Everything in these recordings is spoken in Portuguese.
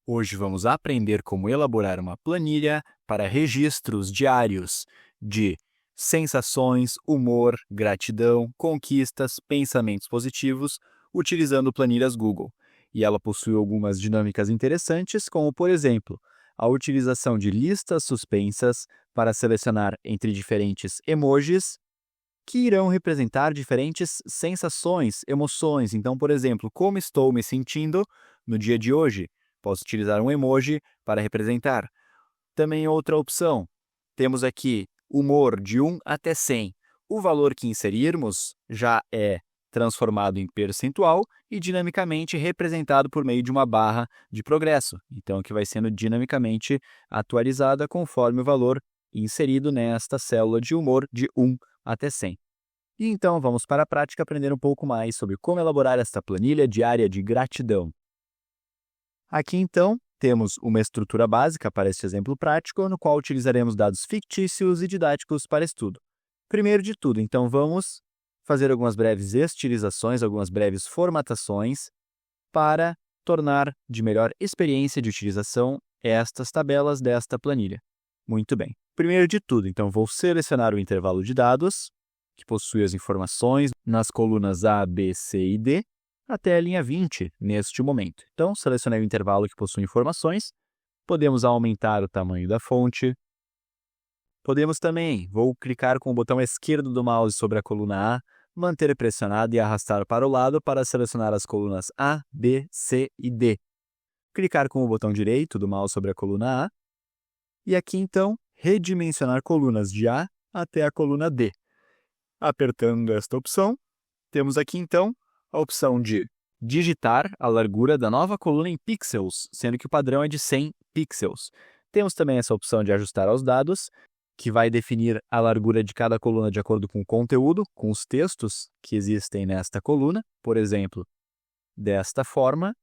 Hoje vamos aprender como elaborar uma planilha para registros diários de sensações, humor, gratidão, conquistas, pensamentos positivos, utilizando planilhas Google. E ela possui algumas dinâmicas interessantes, como, por exemplo, a utilização de listas suspensas para selecionar entre diferentes emojis que irão representar diferentes sensações, emoções. Então, por exemplo, como estou me sentindo no dia de hoje? Posso utilizar um emoji para representar. Também outra opção, temos aqui humor de 1 até 100. O valor que inserirmos já é transformado em percentual e dinamicamente representado por meio de uma barra de progresso. Então, que vai sendo dinamicamente atualizada conforme o valor inserido nesta célula de humor de 1 até 100. E então, vamos para a prática aprender um pouco mais sobre como elaborar esta planilha diária de gratidão. Aqui, então, temos uma estrutura básica para este exemplo prático, no qual utilizaremos dados fictícios e didáticos para estudo. Primeiro de tudo, então, vamos fazer algumas breves estilizações, algumas breves formatações para tornar de melhor experiência de utilização estas tabelas desta planilha. Muito bem. Primeiro de tudo, então, vou selecionar o intervalo de dados, que possui as informações nas colunas A, B, C e D, até a linha 20 neste momento. Então, selecionei o intervalo que possui informações, podemos aumentar o tamanho da fonte, podemos também, vou clicar com o botão esquerdo do mouse sobre a coluna A, manter pressionado e arrastar para o lado para selecionar as colunas A, B, C e D. Clicar com o botão direito do mouse sobre a coluna A, e aqui então, redimensionar colunas de A até a coluna D. Apertando esta opção, temos aqui então a opção de digitar a largura da nova coluna em pixels, sendo que o padrão é de 100 pixels. Temos também essa opção de ajustar aos dados, que vai definir a largura de cada coluna de acordo com o conteúdo, com os textos que existem nesta coluna, por exemplo, desta forma.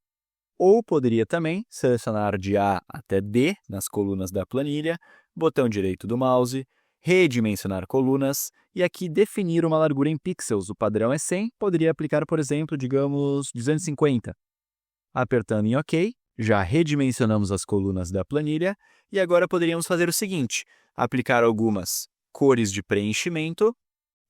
Ou poderia também selecionar de A até D nas colunas da planilha, botão direito do mouse, redimensionar colunas e aqui definir uma largura em pixels. O padrão é 100, poderia aplicar, por exemplo, digamos 250. Apertando em OK, já redimensionamos as colunas da planilha e agora poderíamos fazer o seguinte, aplicar algumas cores de preenchimento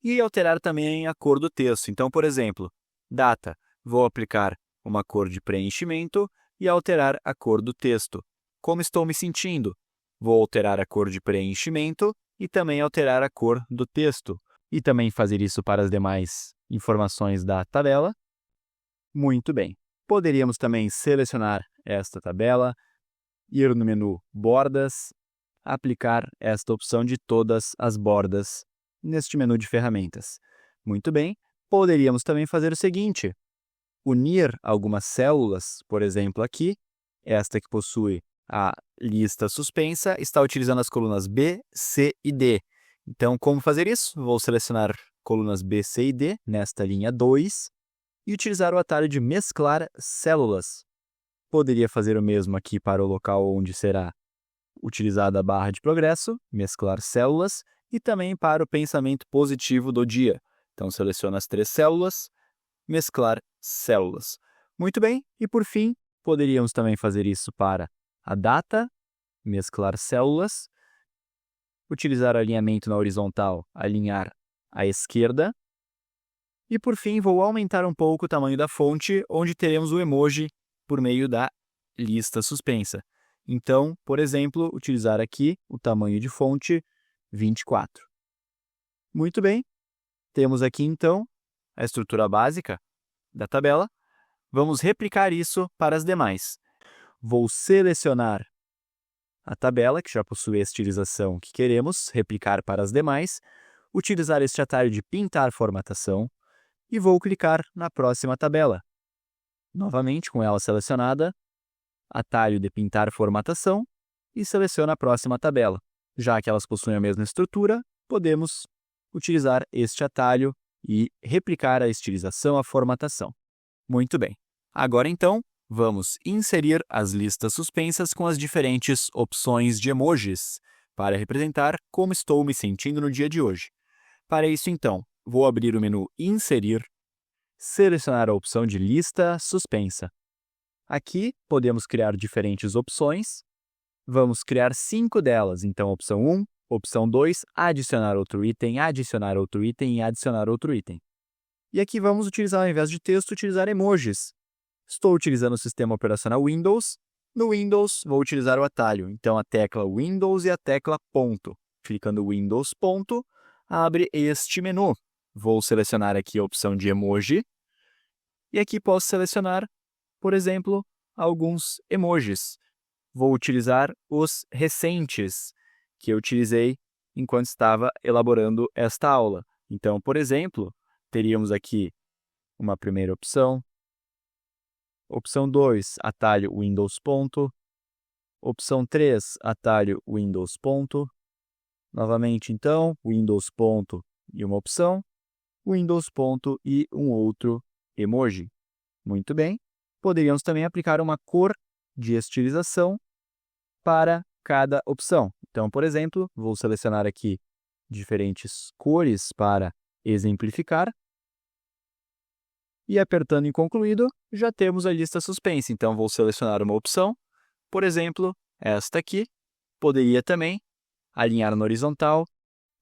e alterar também a cor do texto. Então, por exemplo, data, vou aplicar uma cor de preenchimento e alterar a cor do texto. Como estou me sentindo? Vou alterar a cor de preenchimento e também alterar a cor do texto. E também fazer isso para as demais informações da tabela. Muito bem. Poderíamos também selecionar esta tabela, ir no menu Bordas, aplicar esta opção de todas as bordas neste menu de ferramentas. Muito bem. Poderíamos também fazer o seguinte, unir algumas células, por exemplo aqui, esta que possui a lista suspensa, está utilizando as colunas B, C e D. Então, como fazer isso? Vou selecionar colunas B, C e D nesta linha 2 e utilizar o atalho de mesclar células. Poderia fazer o mesmo aqui para o local onde será utilizada a barra de progresso, mesclar células, e também para o pensamento positivo do dia. Então, seleciono as 3 células, mesclar células. Muito bem, e por fim, poderíamos também fazer isso para a data, mesclar células, utilizar alinhamento na horizontal, alinhar à esquerda, e por fim, vou aumentar um pouco o tamanho da fonte, onde teremos o emoji por meio da lista suspensa. Então, por exemplo, utilizar aqui o tamanho de fonte 24. Muito bem, temos aqui então a estrutura básica da tabela. Vamos replicar isso para as demais. Vou selecionar a tabela, que já possui a estilização que queremos, replicar para as demais, utilizar este atalho de pintar formatação e vou clicar na próxima tabela. Novamente, com ela selecionada, atalho de pintar formatação e seleciono a próxima tabela. Já que elas possuem a mesma estrutura, podemos utilizar este atalho e replicar a estilização, a formatação. Muito bem. Agora, então, vamos inserir as listas suspensas com as diferentes opções de emojis para representar como estou me sentindo no dia de hoje. Para isso, então, vou abrir o menu Inserir, selecionar a opção de Lista Suspensa. Aqui podemos criar diferentes opções. Vamos criar 5 delas. Então, opção 1, opção 2, adicionar outro item e adicionar outro item. E aqui vamos utilizar, ao invés de texto, utilizar emojis. Estou utilizando o sistema operacional Windows. No Windows, vou utilizar o atalho. Então, a tecla Windows e a tecla ponto. Clicando Windows ponto, abre este menu. Vou selecionar aqui a opção de emoji. E aqui posso selecionar, por exemplo, alguns emojis. Vou utilizar os recentes, que eu utilizei enquanto estava elaborando esta aula. Então, por exemplo, teríamos aqui uma primeira opção. Opção 2, atalho Windows ponto. Opção 3, atalho Windows ponto. Novamente, então, Windows ponto e uma opção, Windows ponto e um outro emoji. Muito bem. Poderíamos também aplicar uma cor de estilização para cada opção. Então, por exemplo, vou selecionar aqui diferentes cores para exemplificar. E apertando em concluído, já temos a lista suspensa. Então, vou selecionar uma opção, por exemplo, esta aqui. Poderia também alinhar na horizontal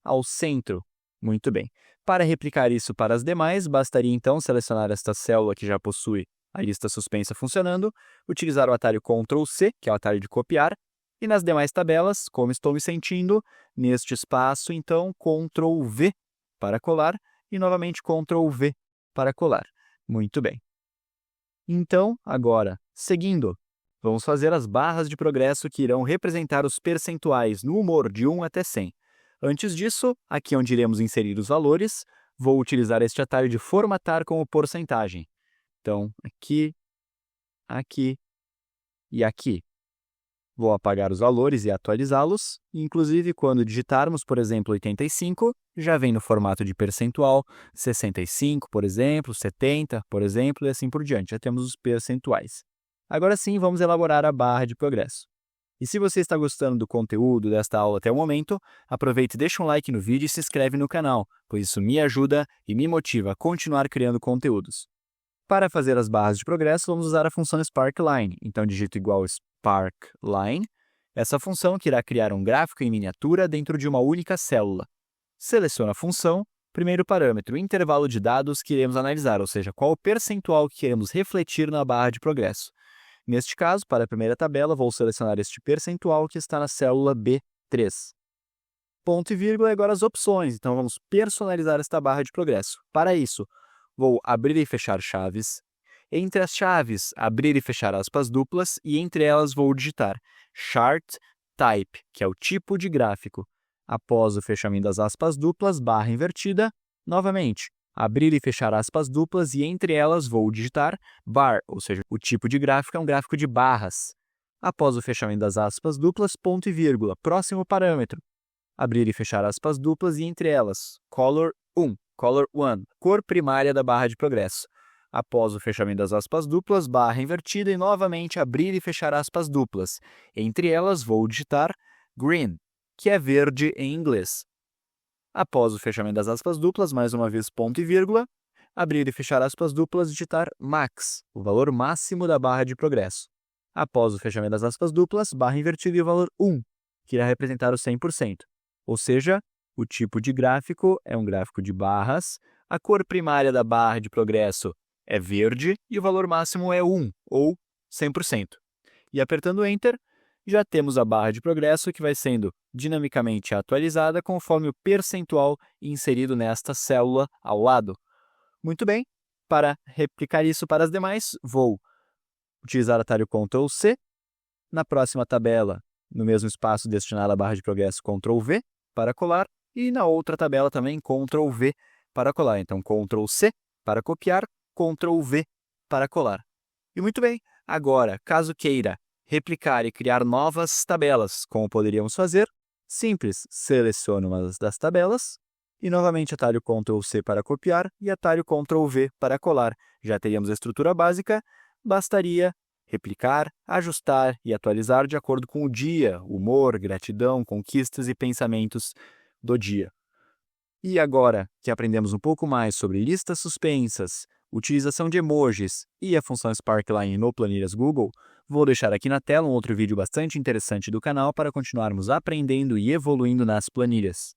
ao centro. Muito bem. Para replicar isso para as demais, bastaria então selecionar esta célula que já possui a lista suspensa funcionando, utilizar o atalho Ctrl+C, que é o atalho de copiar, e nas demais tabelas, como estou me sentindo, neste espaço, então, Ctrl+V para colar e novamente Ctrl+V para colar. Muito bem. Então, agora, seguindo, vamos fazer as barras de progresso que irão representar os percentuais no humor de 1 até 100. Antes disso, aqui onde iremos inserir os valores, vou utilizar este atalho de formatar como porcentagem. Então, aqui, aqui e aqui. Vou apagar os valores e atualizá-los. Inclusive, quando digitarmos, por exemplo, 85, já vem no formato de percentual, 65, por exemplo, 70, por exemplo, e assim por diante. Já temos os percentuais. Agora sim, vamos elaborar a barra de progresso. E se você está gostando do conteúdo desta aula até o momento, aproveite e deixa um like no vídeo e se inscreve no canal, pois isso me ajuda e me motiva a continuar criando conteúdos. Para fazer as barras de progresso, vamos usar a função sparkline. Então, digito igual sparkline, essa função que irá criar um gráfico em miniatura dentro de uma única célula. Seleciono a função, primeiro parâmetro, intervalo de dados que iremos analisar, ou seja, qual o percentual que queremos refletir na barra de progresso. Neste caso, para a primeira tabela, vou selecionar este percentual que está na célula B3. Ponto e vírgula e agora as opções, então vamos personalizar esta barra de progresso. Para isso, vou abrir e fechar chaves. Entre as chaves, abrir e fechar aspas duplas e entre elas vou digitar chart type, que é o tipo de gráfico. Após o fechamento das aspas duplas, barra invertida, novamente, abrir e fechar aspas duplas e entre elas vou digitar bar, ou seja, o tipo de gráfico é um gráfico de barras. Após o fechamento das aspas duplas, ponto e vírgula, próximo parâmetro. Abrir e fechar aspas duplas e entre elas, color 1, color 1, cor primária da barra de progresso. Após o fechamento das aspas duplas, barra invertida e novamente abrir e fechar aspas duplas. Entre elas vou digitar green, que é verde em inglês. Após o fechamento das aspas duplas, mais uma vez ponto e vírgula, abrir e fechar aspas duplas, digitar max, o valor máximo da barra de progresso. Após o fechamento das aspas duplas, barra invertida e o valor 1, que irá representar o 100%. Ou seja, o tipo de gráfico é um gráfico de barras, a cor primária da barra de progresso é verde e o valor máximo é 1, ou 100%. E apertando Enter, já temos a barra de progresso que vai sendo dinamicamente atualizada conforme o percentual inserido nesta célula ao lado. Muito bem, para replicar isso para as demais, vou utilizar o atalho Ctrl+C. Na próxima tabela, no mesmo espaço destinado à barra de progresso, Ctrl+V para colar. E na outra tabela também, Ctrl+V para colar. Então, Ctrl+C para copiar, Ctrl+V para colar. E muito bem, agora, caso queira replicar e criar novas tabelas, como poderíamos fazer? Simples, seleciono uma das tabelas e novamente atalho Ctrl+C para copiar e atalho Ctrl+V para colar. Já teríamos a estrutura básica, bastaria replicar, ajustar e atualizar de acordo com o dia, humor, gratidão, conquistas e pensamentos do dia. E agora que aprendemos um pouco mais sobre listas suspensas, utilização de emojis e a função Sparkline no Planilhas Google, vou deixar aqui na tela um outro vídeo bastante interessante do canal para continuarmos aprendendo e evoluindo nas planilhas.